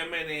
MNA,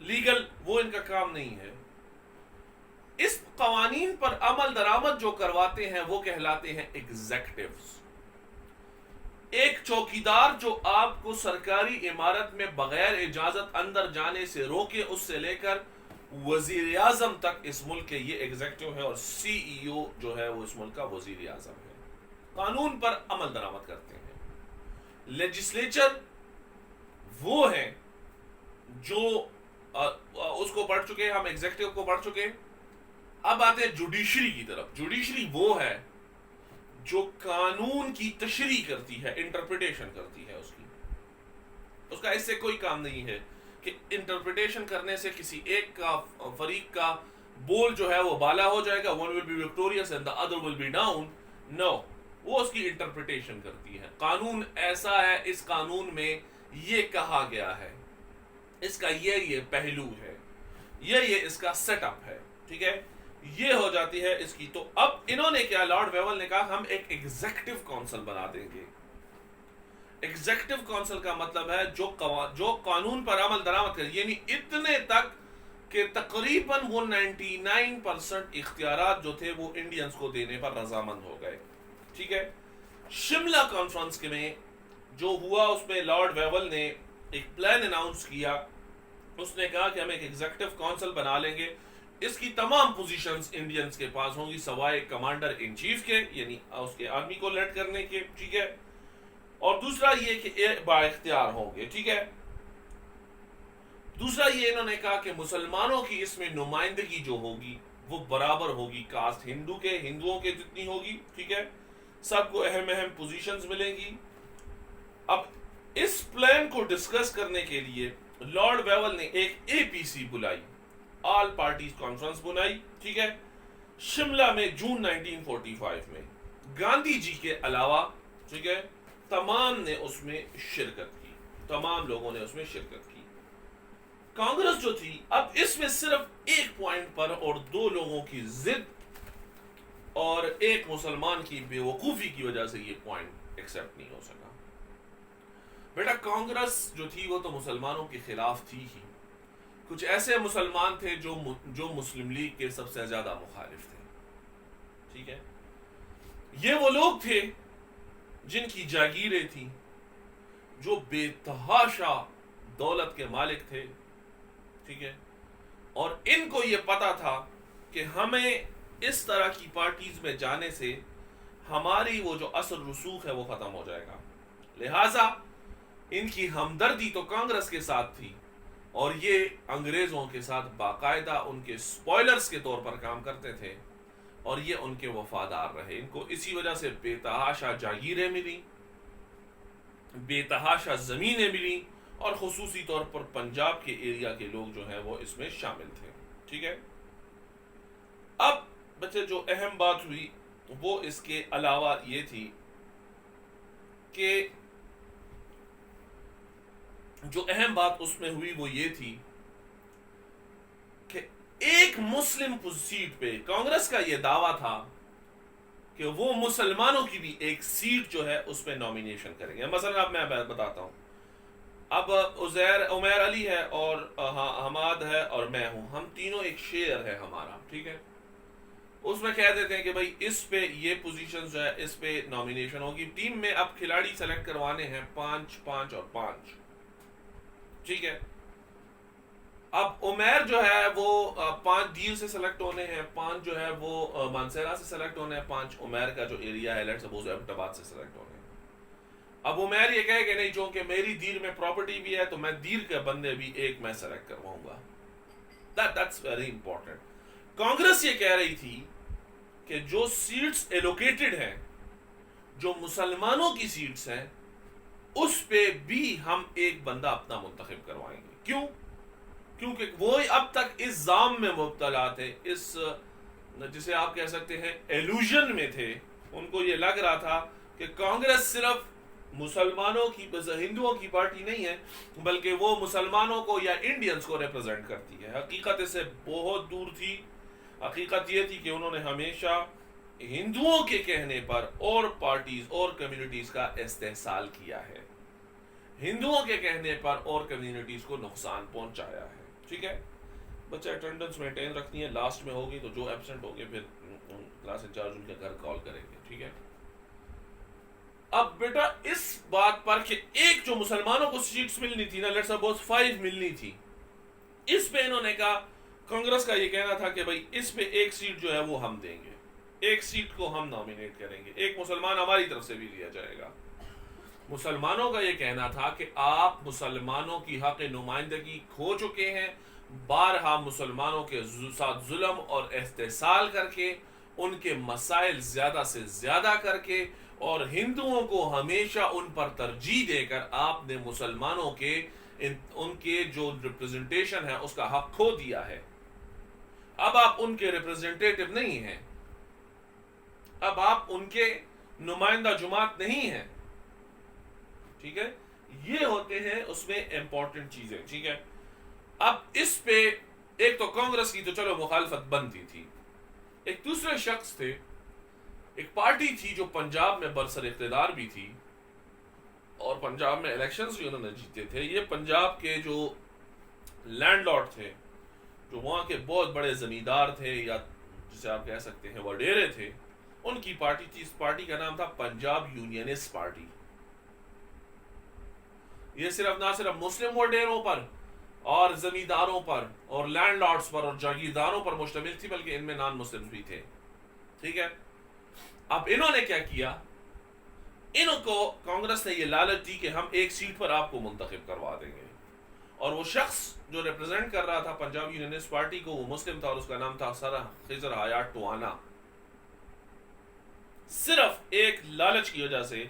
legal وہ ان کا کام نہیں ہے. اس قوانین پر عمل درآمد جو کرواتے ہیں وہ کہلاتے ہیں ایگزیکٹوز. ایک چوکیدار جو آپ کو سرکاری عمارت میں بغیر اجازت اندر جانے سے روکے، اس سے لے کر وزیر اعظم تک اس ملک کے یہ ایگزیکٹو ہے، اور سی ای او جو ہے وہ اس ملک کا وزیر اعظم ہے. قانون پر عمل درآمد کرتے ہیں. لیجسلیچر وہ ہیں جو اس کو پڑھ چکے، ہم ایگزیکٹو کو پڑھ چکے. اب آتے ہیں جوڈیشری کی طرف. جوڈیشری وہ ہے جو قانون کی تشریح کرتی ہے، انٹرپریٹیشن کرتی ہے اس کی. اس کا اس سے کوئی کام نہیں ہے کہ انٹرپریٹیشن کرنے سے کسی ایک کا فریق کا بول جو ہے وہ بالا ہو جائے گا، one will be victorious and the other will be down. No, وہ اس کی انٹرپریٹیشن کرتی ہے. قانون ایسا ہے، اس قانون میں یہ کہا گیا ہے، اس کا یہ پہلو ہے، یہ اس کا سیٹ اپ ہے. ٹھیک ہے، یہ ہو جاتی ہے اس کی. تو اب انہوں نے کیا، لارڈ ویول نے کہا ہم ایک ایگزیکٹو کونسل بنا دیں گے. ایگزیکٹو کونسل کا مطلب ہے جو قانون پر عمل درآمد کرے، یعنی اتنے تک کہ تقریباً وہ 99% اختیارات جو تھے وہ انڈینز کو دینے پر رضامند ہو گئے. ٹھیک ہے. شملہ کانفرنس میں جو ہوا اس میں لارڈ ویول نے ایک پلان اناؤنس کیا. اس نے کہا کہ ہم ایک ایگزیکٹو کونسل بنا لیں گے، اس کی تمام پوزیشنز انڈینز کے پاس ہوں گی سوائے کمانڈر ان چیف کے، یعنی اس کے آرمی کو لیڈ کرنے کے. ٹھیک ہے. اور دوسرا یہ کہ با اختیار ہوں گے. ٹھیک ہے. دوسرا یہ انہوں نے کہا کہ مسلمانوں کی اس میں نمائندگی جو ہوگی وہ برابر ہوگی کاسٹ ہندوؤں کے جتنی ہوگی. ٹھیک ہے. سب کو اہم پوزیشنز ملیں گی. اب اس پلان کو ڈسکس کرنے کے لیے لارڈ ویول نے ایک اے پی سی بلائی، آل پارٹیز کانفرنس بنائی. ٹھیک ہے. شملہ میں جون 1945 میں گاندھی جی کے علاوہ، ٹھیک ہے، تمام نے اس میں شرکت کی. تمام لوگوں نے اس میں شرکت کی. کانگریس جو تھی، اب اس میں صرف ایک پوائنٹ پر اور دو لوگوں کی ضد اور ایک مسلمان کی بے وقوفی کی وجہ سے یہ پوائنٹ ایکسپٹ نہیں ہو سکا. بیٹا کانگریس جو تھی وہ تو مسلمانوں کے خلاف تھی ہی. کچھ ایسے مسلمان تھے جو مسلم لیگ کے سب سے زیادہ مخالف تھے. ٹھیک ہے. یہ وہ لوگ تھے جن کی جاگیریں تھیں، جو بے تحاشا دولت کے مالک تھے. ٹھیک ہے. اور ان کو یہ پتا تھا کہ ہمیں اس طرح کی پارٹیز میں جانے سے ہماری وہ جو اثر رسوخ ہے وہ ختم ہو جائے گا. لہٰذا ان کی ہمدردی تو کانگریس کے ساتھ تھی، اور یہ انگریزوں کے ساتھ باقاعدہ ان کے سپوائلرز کے طور پر کام کرتے تھے، اور یہ ان کے وفادار رہے. ان کو اسی وجہ سے بے تحاشا جاگیریں ملی، بے تحاشا زمینیں ملی، اور خصوصی طور پر پنجاب کے ایریا کے لوگ جو ہیں وہ اس میں شامل تھے. ٹھیک ہے. اب بچے جو اہم بات ہوئی وہ اس کے علاوہ یہ تھی کہ جو اہم بات اس میں ہوئی وہ یہ تھی کہ ایک مسلم سیٹ پہ کانگریس کا یہ دعویٰ تھا کہ وہ مسلمانوں کی بھی ایک سیٹ جو ہے اس پہ نامینیشن کریں گے. مثلا اب میں بتاتا ہوں. اب عمیر علی ہے اور حماد ہے اور میں ہوں، ہم تینوں ایک شیئر ہے ہمارا. ٹھیک ہے. اس میں کہہ دیتے ہیں کہ بھائی اس پہ یہ پوزیشن جو ہے اس پہ نامینیشن ہوگی. ٹیم میں اب کھلاڑی سلیکٹ کروانے ہیں 5 5 اور 5. ٹھیک ہے. اب عمیر جو ہے وہ 5 ڈیل سے سلیکٹ ہونے ہیں، 5 جو ہے وہ مانسیرا سے سلیکٹ ہونے ہیں، 5 عمیر کا جو ایریا ہے لیٹ سپوز ایبٹ آباد سے سلیکٹ ہونے ہیں. اب عمیر یہ کہے کہ نہیں، چونکہ میری دیر میں پراپرٹی بھی ہے تو میں دیر کے بندے بھی ایک میں سلیکٹ کرواؤں گا. that's very important. کانگریس یہ کہہ رہی تھی کہ جو سیٹس ایلوکیٹڈ ہیں، جو مسلمانوں کی سیٹس ہیں، اس پہ بھی ہم ایک بندہ اپنا منتخب کروائیں گے. کیوں؟ کیونکہ وہ اب تک اس ظام میں مبتلا تھے، اس جسے آپ کہہ سکتے ہیں ایلوژن میں تھے. ان کو یہ لگ رہا تھا کہ کانگریس صرف مسلمانوں کی، ہندوؤں کی پارٹی نہیں ہے، بلکہ وہ مسلمانوں کو یا انڈینز کو ریپرزینٹ کرتی ہے. حقیقت اس سے بہت دور تھی. حقیقت یہ تھی کہ انہوں نے ہمیشہ ہندوؤں کے کہنے پر اور پارٹیز اور کمیونٹیز کا استحصال کیا ہے، ہندوؤں کے کہنے پر اور کمیونٹیز کو نقصان پہنچایا ہے. ٹھیک ہے. بچہ اٹینڈنس مینٹین رکھنی ہے, لاسٹ میں ہوگی تو جو ایبسنٹ ہوں گے پھر کلاس انچارج ان کے گھر کال کریں گے. ٹھیک ہے. اب بیٹا اس بات پر کہ ایک جو مسلمانوں کو سیٹس ملنی تھی نا, لیٹس سپوز 5 ملنی تھی, اس پہ انہوں نے کہا, کانگریس کا یہ کہنا تھا کہ بھائی اس پہ ایک سیٹ جو ہے وہ ہم دیں گے, ایک سیٹ کو ہم نامینیٹ کریں گے, ایک مسلمان ہماری طرف سے بھی لیا جائے گا. مسلمانوں کا یہ کہنا تھا کہ آپ مسلمانوں کی حق نمائندگی کھو چکے ہیں, بارہا مسلمانوں کے ساتھ ظلم اور استحصال کر کے, ان کے مسائل زیادہ سے زیادہ کر کے, اور ہندوؤں کو ہمیشہ ان پر ترجیح دے کر آپ نے مسلمانوں کے ان کے جو ریپرزنٹیشن ہے اس کا حق کھو دیا ہے. اب آپ ان کے ریپرزنٹیٹو نہیں ہیں, اب آپ ان کے نمائندہ جماعت نہیں ہیں. ٹھیک ہے, یہ ہوتے ہیں اس میں امپورٹنٹ چیزیں. ٹھیک ہے. اب اس پہ ایک تو کانگریس کی تو چلو مخالفت بنتی تھی, ایک دوسرے شخص تھے, ایک پارٹی تھی جو پنجاب میں برسر اقتدار بھی تھی اور پنجاب میں الیکشنز بھی انہوں نے جیتے تھے. یہ پنجاب کے جو لینڈ لارڈ تھے, جو وہاں کے بہت بڑے زمیندار تھے, یا جسے آپ کہہ سکتے ہیں وڈیرے تھے, ان کی پارٹی تھی. اس پارٹی کا نام تھا پنجاب یونینسٹ پارٹی. یہ نہ صرف مسلم وڈیروں پر اور زمینداروں پر اور لینڈ لارڈز پر اور جاگیرداروں پر مشتمل تھی, بلکہ ان میں نان مسلم بھی تھے. ٹھیک ہے. اب انہوں نے کیا کیا, انہوں کو کانگریس نے یہ لالچ دی کہ ہم ایک سیٹ پر آپ کو منتخب کروا دیں گے, اور وہ شخص جو ریپرزینٹ کر رہا تھا پنجاب یونینسٹ پارٹی کو وہ مسلم تھا, اور اس کا نام تھا سر خضر حیات ٹوانا. صرف ایک لالچ کی وجہ سے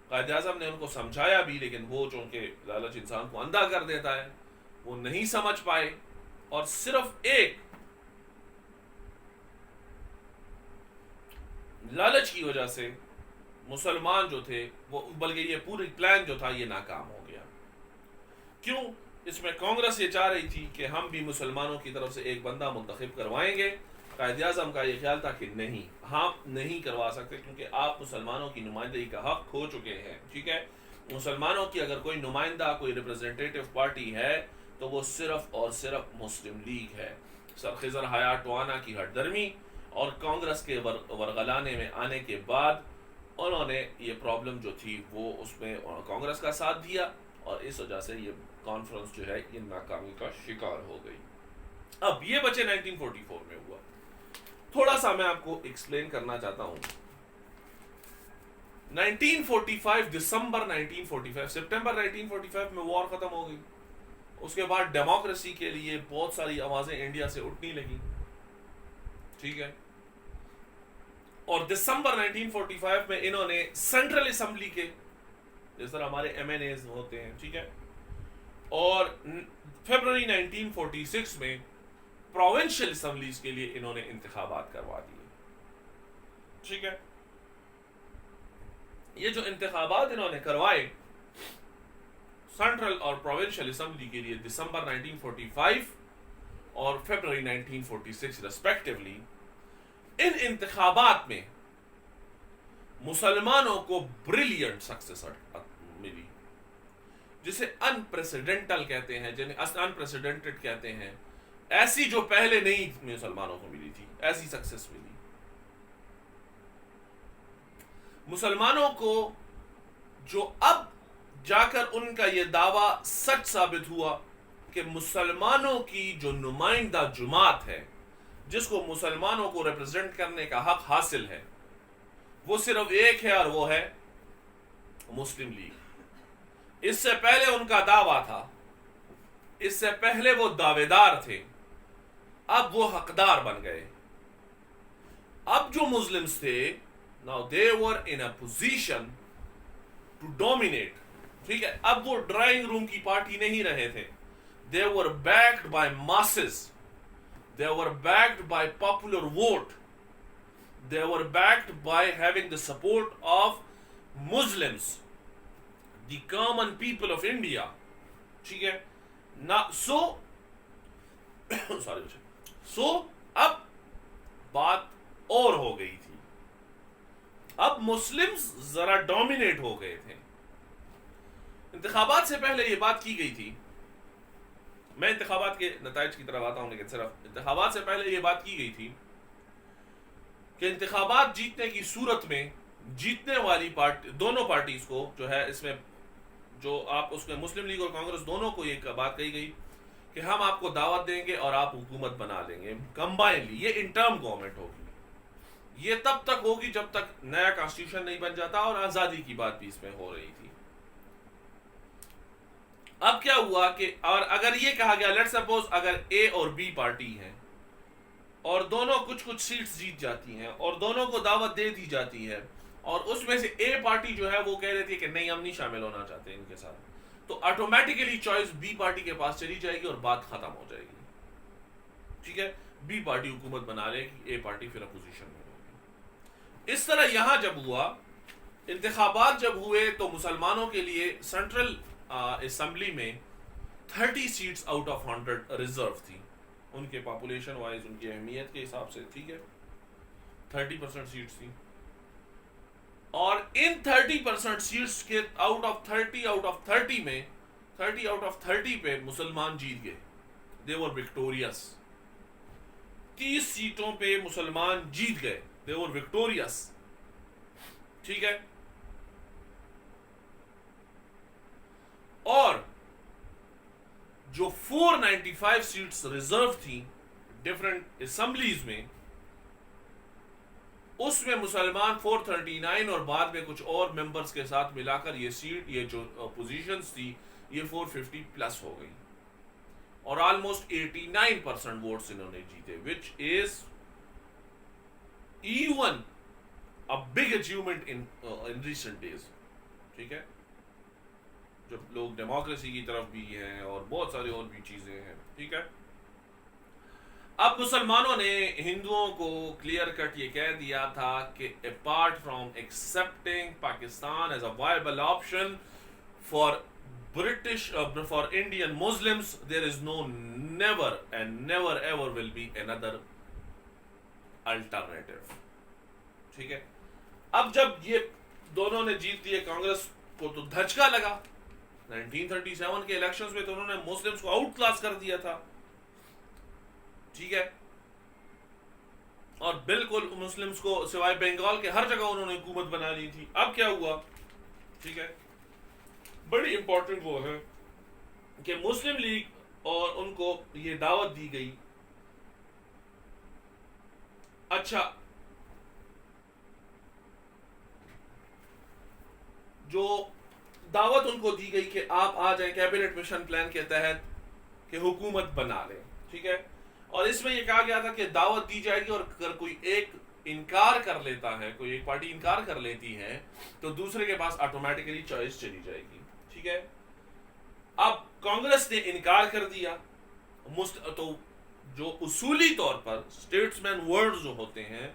قائد اعظم نے ان کو سمجھایا بھی, لیکن وہ چونکہ لالچ انسان کو اندھا کر دیتا ہے, وہ نہیں سمجھ پائے, اور صرف ایک لالچ کی وجہ سے مسلمان جو تھے وہ, بلکہ یہ پوری پلان جو تھا یہ ناکام ہو گیا. کیوں؟ اس میں کانگریس یہ چاہ رہی تھی کہ ہم بھی مسلمانوں کی طرف سے ایک بندہ منتخب کروائیں گے. قائد اعظم کا یہ خیال تھا کہ نہیں, ہم نہیں کروا سکتے, کیونکہ آپ مسلمانوں کی نمائندگی کا حق کھو چکے ہیں. ٹھیک ہے. مسلمانوں کی اگر کوئی نمائندہ, کوئی ریپرزینٹیٹو پارٹی ہے تو وہ صرف اور صرف مسلم لیگ ہے. سر خضر حیات ٹوانا کی ہٹ درمی اور کانگریس کے ورغلانے میں آنے کے بعد انہوں نے یہ پرابلم جو تھی وہ اس میں کانگریس کا ساتھ دیا, اور اس وجہ سے یہ کانفرنس جو ہے یہ ناکامی کا شکار ہو گئی. اب یہ بچے 1944 میں ہوا. تھوڑا سا میں آپ کو ایکسپلین کرنا چاہتا ہوں. 1945 دسمبر 1945 سپٹمبر 1945 میں وار ختم ہو گئی. اس کے بعد ڈیموکریسی کے لیے بہت ساری آوازیں انڈیا سے اٹھنے لگیں. ٹھیک ہے. اور دسمبر 1945 میں انہوں نے سینٹرل اسمبلی کے, جس طرح ہمارے ایم این ایز ہوتے ہیں, ٹھیک ہے, اور فیبروری 1946 میں پروونشل اسمبلیز کے لیے انہوں نے انتخابات کروا دیے. ٹھیک ہے. یہ جو انتخابات انہوں نے کروائے سینٹرل اور پروونشل اسمبلی کے لیے دسمبر 1945 اور فیبروری 1946 ریسپیکٹیولی, ان انتخابات میں مسلمانوں کو بریلینٹ سکسیس ملی, جسے انپریسیڈنٹل کہتے ہیں, جنہیں انپریسیڈنٹڈ کہتے ہیں, ایسی جو پہلے نہیں مسلمانوں کو ملی تھی, ایسی سکسیس ملی. مسلمانوں کو جو اب جا کر ان کا یہ دعویٰ سچ ثابت ہوا کہ مسلمانوں کی جو نمائندہ جماعت ہے, جس کو مسلمانوں کو ریپرزینٹ کرنے کا حق حاصل ہے, وہ صرف ایک ہے, اور وہ ہے مسلم لیگ. اس سے پہلے ان کا دعویٰ تھا, اس سے پہلے وہ دعوے دار تھے, اب وہ حقدار بن گئے. اب جو مسلمز تھے, now they were in a position to dominate. ٹھیک ہے. اب وہ ڈرائنگ روم کی پارٹی نہیں رہے تھے. they were backed by masses, they were backed by popular vote, they were backed by having the support of Muslims, the common people of India. ٹھیک ہے. سو اب بات اور ہو گئی تھی. اب مسلمز ذرا ڈومینیٹ ہو گئے تھے. انتخابات سے پہلے یہ بات کی گئی تھی میں انتخابات کے نتائج کی طرف آتا ہوں، لیکن صرف انتخابات سے پہلے یہ بات کی گئی تھی کہ انتخابات جیتنے کی صورت میں جیتنے والی پارٹی، دونوں پارٹیز کو جو ہے، اس میں جو آپ اس میں مسلم لیگ اور کانگریس دونوں کو یہ بات کہی گئی کہ ہم آپ کو دعوت دیں گے اور آپ حکومت بنا لیں گے کمبائنلی. یہ انٹرم گورنمنٹ ہوگی. یہ تب تک ہوگی جب تک نیا کانسٹیٹیوشن نہیں بن جاتا، اور آزادی کی بات بھی اس میں ہو رہی تھی. اب کیا ہوا کہ اور اگر یہ کہا گیا لیٹ سپوز اگر اے اور بی پارٹی ہیں اور دونوں کچھ سیٹس جیت جاتی ہیں اور دونوں کو دعوت دے دی جاتی ہے، اور اس میں سے اے پارٹی جو ہے وہ کہہ رہی تھی کہ نہیں ہم نہیں شامل ہونا چاہتے ان کے ساتھ، تو آٹومیٹیکلی چوائس بی پارٹی کے پاس چلی جائے گی اور بات ختم ہو جائے گی. ٹھیک ہے، بی پارٹی حکومت بنا لے گی، اے پارٹی پھر اپوزیشن میں ہوگی. اس طرح یہاں جب ہوا، انتخابات جب ہوئے تو مسلمانوں کے لیے سینٹرل اسمبلی میں 30 سیٹس آؤٹ آف 100 ریزرو تھی، ان کے پاپولیشن وائز، ان کی اہمیت کے حساب سے. ٹھیک ہے، 30% سیٹس تھی، اور ان 30% سیٹس کے آؤٹ آف 30 میں 30 آؤٹ آف 30 پہ مسلمان جیت گئے. دے ور وکٹوریس. 30 سیٹوں پہ مسلمان جیت گئے. دے ور وکٹوریس. ٹھیک ہے، اور جو 495 سیٹس ریزرو تھیں ڈفرنٹ اسمبلیز میں، اس میں مسلمان 439 اور بعد میں کچھ اور ممبرز کے ساتھ ملا کر یہ سیٹ، یہ جو پوزیشنز تھی، یہ 450 پلس ہو گئی، اور آلموسٹ 89% ووٹس انہوں نے جیتے، which is even a big achievement in recent days. ٹھیک ہے، جب لوگ ڈیموکریسی کی طرف بھی ہیں اور بہت ساری اور بھی چیزیں ہیں. ٹھیک ہے، اب مسلمانوں نے ہندوؤں کو کلیئر کٹ یہ کہہ دیا تھا کہ apart from accepting Pakistan as a viable option for British for Indian Muslims, there is never and never ever will be another alternative. ٹھیک ہے، اب جب یہ دونوں نے جیت لیے، کانگریس کو تو دھچکا لگا. 1937 کے الیکشنز میں تو انہوں نے مسلمز کو آؤٹ کلاس کر دیا تھا. ٹھیک ہے، اور بالکل مسلمز کو سوائے بنگال کے ہر جگہ انہوں نے حکومت بنا لی تھی. اب کیا ہوا؟ ٹھیک ہے، بڑی امپورٹنٹ وہ ہے کہ مسلم لیگ اور ان کو یہ دعوت دی گئی. اچھا، جو دعوت ان کو دی گئی کہ آپ آ جائیں کیبنٹ مشن پلان کے تحت کہ حکومت بنا لیں. ٹھیک ہے، اور اس میں یہ کہا گیا تھا کہ دعوت دی جائے گی، اور اگر کوئی ایک انکار کر لیتا ہے، کوئی ایک پارٹی انکار کر لیتی ہے، تو دوسرے کے پاس آٹومیٹکلی چوائس چلی جائے گی. ٹھیک ہے، اب کانگریس نے انکار کر دیا. تو جو اصولی طور پر اسٹیٹس مین ورڈ جو ہوتے ہیں،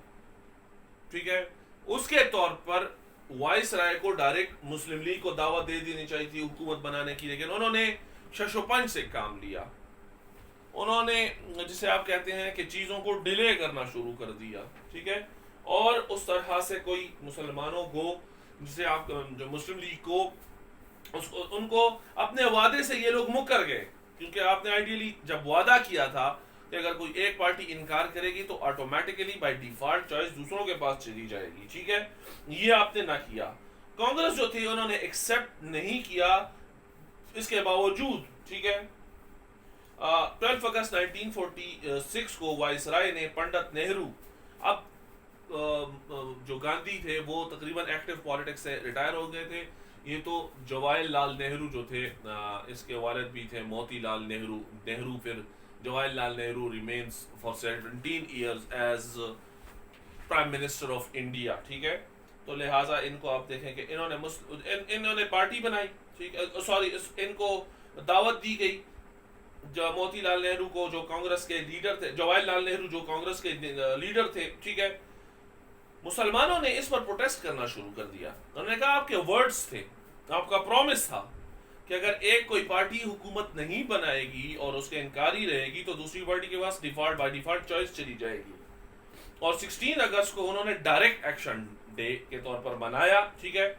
ٹھیک ہے، اس کے طور پر وائس رائے کو ڈائریکٹ مسلم لیگ کو دعوت دے دینی چاہیے تھی حکومت بنانے کی، لیکن انہوں نے شش و پنج سے کام لیا. انہوں نے جسے آپ کہتے ہیں کہ چیزوں کو ڈیلے کرنا شروع کر دیا. ٹھیک ہے، اور اس طرح سے کوئی مسلمانوں کو، جسے آپ جو مسلم لیگ کو، ان کو اپنے وعدے سے یہ لوگ مکر گئے، کیونکہ آپ نے آئیڈیلی جب وعدہ کیا تھا کہ اگر کوئی ایک پارٹی انکار کرے گی تو آٹومیٹکلی بائی ڈیفالٹ چوائس دوسروں کے پاس چلی جائے گی. ٹھیک ہے، یہ آپ نے نہ کیا. کانگریس جو تھی انہوں نے ایکسپٹ نہیں کیا. اس کے باوجود، ٹھیک ہے، 12 اگست 1946 کو وائس رائے نے پنڈت نہرو، اب جو گاندھی تھے وہ تقریباً ایکٹیو پالیٹکس سے ریٹائر ہو گئے تھے. یہ تو جواہر لال نہرو جو تھے، اس کے والد بھی تھے موتی لال نہرو. پھر Jawahar Lal Nehru remains for 17 years as prime minister of India. ٹھیک ہے، تو لہٰذا ان کو آپ دیکھیں کہ انہوں نے پارٹی بنائی. ٹھیک ہے، سوری، ان کو دعوت دی گئی. جو موتی لال نہرو کو، جو کانگریس کے لیڈر تھے، جواہر لال نہرو جو کانگریس کے لیڈر تھے، ٹھیک ہے، مسلمانوں نے اس پر پروٹیسٹ کرنا شروع کر دیا. انہوں نے کہا آپ کے ورڈز تھے، آپ کا پرومس تھا کہ اگر ایک کوئی پارٹی حکومت نہیں بنائے گی اور اس کے انکاری رہے گی تو دوسری پارٹی کے پاس بائی ڈیفالٹ چوائس چلی جائے گی. اور 16 اگست کو انہوں نے ڈائریکٹ ایکشن ڈے کے طور پر منایا. ٹھیک ہے،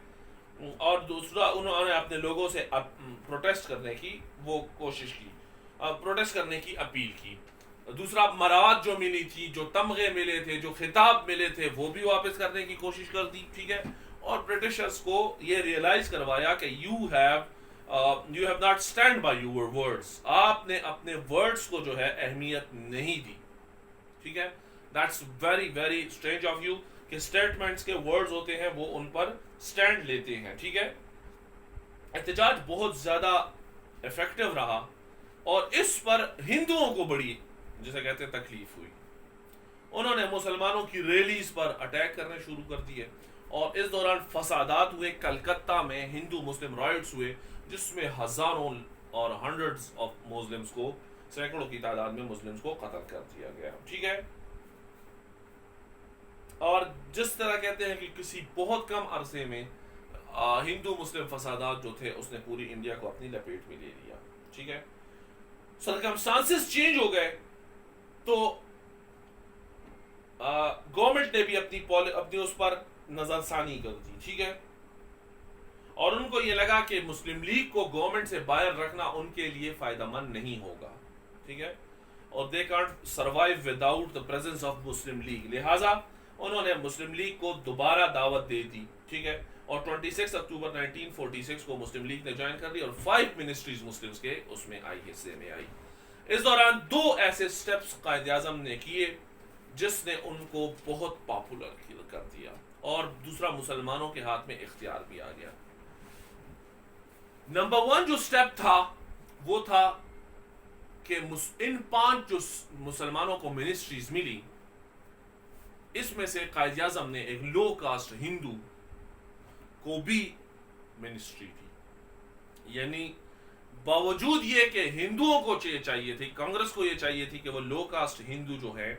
اور دوسرا انہوں نے اپنے لوگوں سے پروٹیسٹ کرنے کی وہ کوشش کی. پروٹیسٹ کرنے کی اپیل کی. دوسرا مراد جو ملی تھی, جو تمغے ملے تھے, جو خطاب ملے تھے, وہ بھی واپس کرنے کی کوشش کر دی. ٹھیک ہے, اور برٹشرز کو یہ ریئلائز کروایا کہ you have not stand by your words, آپ نے اپنے ورڈس کو جو ہے اہمیت نہیں دی. ٹھیک ہے, that's very very strange of you کہ اسٹیٹمنٹس کے ورڈز ہوتے ہیں وہ ان پر اسٹینڈ لیتے ہیں. ٹھیک ہے, احتجاج بہت زیادہ افیکٹو رہا اور اس پر ہندوؤں کو بڑی, جسے کہتے ہیں, تکلیف ہوئی. انہوں نے مسلمانوں کی ریلیز پر اٹیک کرنے شروع کر دیے اور اس دوران فسادات ہوئے. کلکتہ میں ہندو مسلم رائٹس ہوئے جس میں ہزاروں اور ہنڈریڈز آف مسلمز کو, سینکڑوں کی تعداد میں مسلمز کو قتل کر دیا گیا. ٹھیک ہے, اور جس طرح کہتے ہیں کہ کسی بہت کم عرصے میں ہندو مسلم فسادات جو تھے اس نے پوری انڈیا کو اپنی لپیٹ میں لے لیا. ٹھیک ہے, سرکمسٹانسز چینج ہو گئے تو گورنمنٹ نے بھی اپنی اس پر نظر ثانی کر دی. ٹھیک ہے, اور ان کو یہ لگا کہ مسلم لیگ کو گورنمنٹ سے باہر رکھنا ان کے لیے فائدہ مند نہیں ہوگا. ٹھیک ہے, اور they can't survive without the presence of Muslim league. لہٰذا انہوں نے مسلم لیگ کو دوبارہ دعوت دے دی. ٹھیک ہے, اور 26 اکتوبر 1946 کو مسلم لیگ نے جوائن کر لی اور 5 منسٹریز مسلمز کے اس میں آئی, حصے میں آئی. اس دوران 2 ایسے سٹیپس قائد اعظم نے کیے جس نے ان کو بہت پاپولر کر دیا, اور دوسرا مسلمانوں کے ہاتھ میں اختیار بھی آ گیا. نمبر 1 جو سٹیپ تھا وہ تھا کہ ان 5 جو مسلمانوں کو منسٹریز ملی, اس میں سے قائد اعظم نے ایک لو کاسٹ ہندو کو بھی منسٹری دی. یعنی باوجود یہ کہ ہندوؤں کو چاہیے تھی, کانگریس کو یہ چاہیے تھی کہ وہ لو کاسٹ ہندو جو ہے,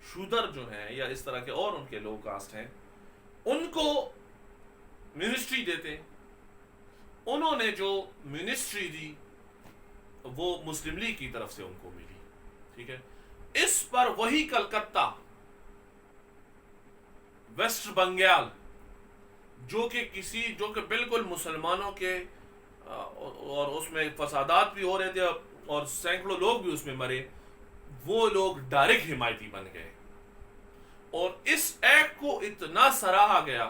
شودر جو ہیں یا اس طرح کے اور ان کے لو کاسٹ ہیں, ان کو منسٹری دیتے. انہوں نے جو منسٹری دی وہ مسلم لیگ کی طرف سے ان کو ملی. ٹھیک ہے, اس پر وہی کلکتہ, ویسٹ بنگال, جو کہ بالکل مسلمانوں کے اور اس میں فسادات بھی ہو رہے تھے اور سینکڑوں لوگ بھی اس میں مرے, وہ لوگ ڈائریکٹ حمایتی بن گئے. اور اس ایکٹ کو اتنا سراہا گیا,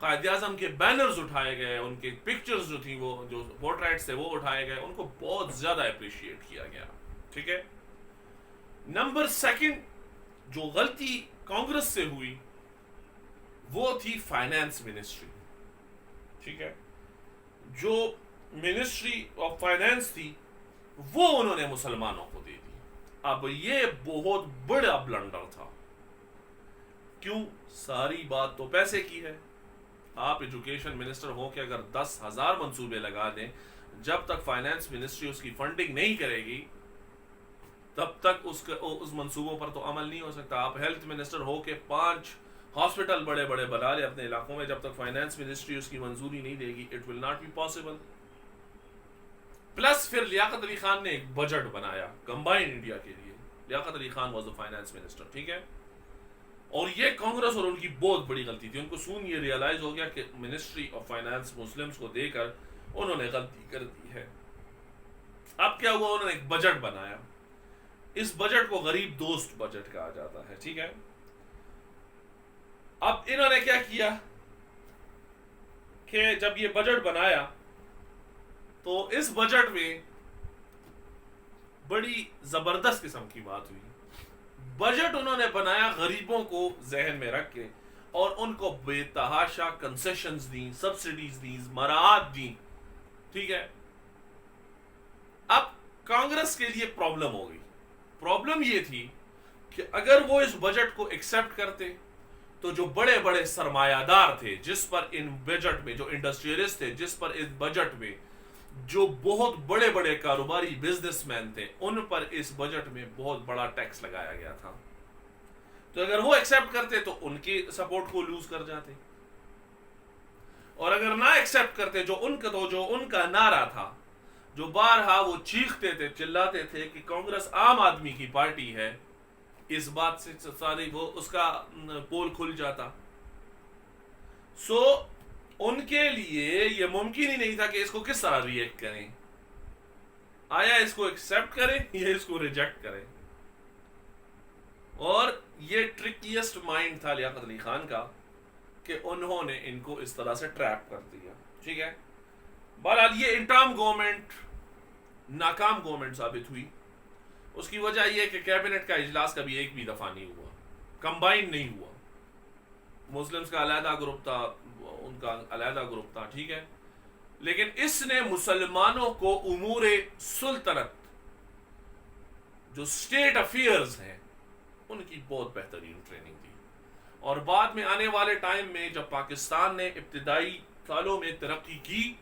قائد اعظم کے بینرز اٹھائے گئے, ان کے پکچرز جو تھیں, وہ جو پورٹریٹس تھے وہ اٹھائے گئے, ان کو بہت زیادہ اپریشیٹ کیا گیا. ٹھیک ہے, نمبر 2 جو غلطی کانگریس سے ہوئی وہ تھی فائنانس منسٹری. ٹھیک ہے, جو منسٹری آف فائنانس تھی وہ انہوں نے مسلمانوں کو دے دی. اب یہ بہت بڑا بلنڈر تھا. کیوں؟ ساری بات تو پیسے کی ہے. آپ ایجوکیشن منسٹر ہو کہ اگر 10,000 منصوبے لگا دیں, جب تک فائنانس منسٹری اس کی فنڈنگ نہیں کرے گی تب تک اس منصوبوں پر تو عمل نہیں ہو سکتا. آپ ہیلتھ منسٹر ہو کہ 5 ہاسپٹل بڑے بڑے بنا لے اپنے علاقوں میں, جب تک فائنانس منسٹری اس کی منظوری نہیں دے گی, it will not be possible. Plus پھر لیاقت علی خان نے ایک بجٹ بنایا کمبائنڈ انڈیا کے لیے. Liaquat Ali Khan was the finance minister. ٹھیک ہے, اور یہ کانگریس اور ان کی بہت بڑی غلطی تھی. ان کو سون یہ ریئلائز ہو گیا کہ منسٹری آف فائنانس مسلمز کو دے کر انہوں نے غلطی کر دی ہے. اب کیا ہوا, انہوں نے ایک بجٹ بنایا. اس بجٹ کو غریب دوست بجٹ کہا جاتا ہے. ٹھیک ہے, اب انہوں نے کیا کیا کہ جب یہ بجٹ بنایا تو اس بجٹ میں بڑی زبردست قسم کی بات ہوئی. بجٹ انہوں نے بنایا غریبوں کو ذہن میں رکھ کے, اور ان کو بے تحاشا کنسیشنز دیں, سبسڈیز دیں, مراعات دیں. ٹھیک ہے, اب کانگریس کے لیے پرابلم ہو گئی. پرابلم یہ تھی کہ اگر وہ اس بجٹ کو ایکسپٹ کرتے تو جو بڑے بڑے سرمایہ دار تھے, جس پر ان بجٹ میں, جو انڈسٹریلسٹ تھے, جس پر اس بجٹ میں جو بہت بڑے بڑے کاروباری بزنس مین تھے, ان پر اس بجٹ میں بہت بڑا ٹیکس لگایا گیا تھا. تو اگر وہ ایکسپٹ کرتے تو ان کی سپورٹ کو لوز کر جاتے, اور اگر نہ ایکسپٹ کرتے, جو ان کا نعرہ تھا, جو بارہا وہ چیختے تھے, چلاتے تھے کہ کانگریس عام آدمی کی پارٹی ہے, اس بات سے ساری وہ اس کا پول کھل جاتا. سو ان کے لیے یہ ممکن ہی نہیں تھا کہ اس کو کس طرح ریئیکٹ کریں. آیا اس کو ایکسپٹ کریں یا اس کو ریجیکٹ کریں. اور یہ ٹرکیسٹ مائنڈ تھا لیاقت علی خان کا کہ انہوں نے ان کو اس طرح سے ٹریپ کر دیا. ٹھیک ہے. بہرحال یہ انٹرم گورنمنٹ ناکام گورنمنٹ ثابت ہوئی. اس کی وجہ یہ کہ کیبنٹ کا اجلاس کبھی ایک بھی دفعہ نہیں ہوا, کمبائن نہیں ہوا. مسلمز کا علیحدہ گروپ تھا, ان کا علیحدہ گروپ تھا. ٹھیک ہے. لیکن اس نے مسلمانوں کو امور سلطنت جو اسٹیٹ افیئرز ہیں ان کی بہت بہترین ٹریننگ دی. اور بعد میں آنے والے ٹائم میں جب پاکستان نے ابتدائی سالوں میں ترقی کی,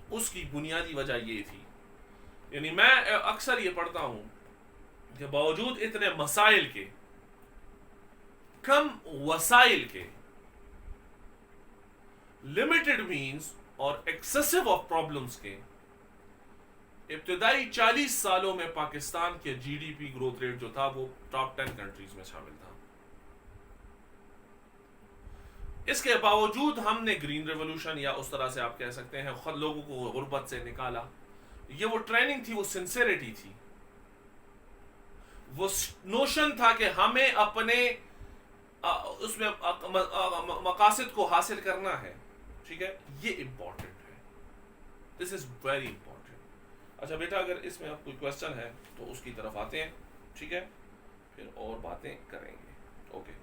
اس کی بنیادی وجہ یہ تھی. یعنی میں اکثر یہ پڑھتا ہوں کہ باوجود اتنے مسائل کے, کم وسائل کے, لمیٹڈ مینز اور ایکسیسو آف پرابلمز کے, ابتدائی 40 سالوں میں پاکستان کے G D P growth rate جو تھا وہ ٹاپ 10 کنٹریز میں شامل تھا. اس کے باوجود ہم نے گرین ریولوشن یا اس طرح سے آپ کہہ سکتے ہیں خود لوگوں کو غربت سے نکالا. یہ وہ ٹریننگ تھی, وہ سنسیریٹی تھی, وہ نوشن تھا کہ ہمیں اپنے اس میں مقاصد کو حاصل کرنا ہے. ٹھیک ہے. یہ امپورٹنٹ ہے. دس از ویری امپورٹنٹ. اچھا بیٹا, اگر اس میں آپ کوئی کوشچن ہے تو اس کی طرف آتے ہیں. ٹھیک ہے. پھر اور باتیں کریں گے. اوکے.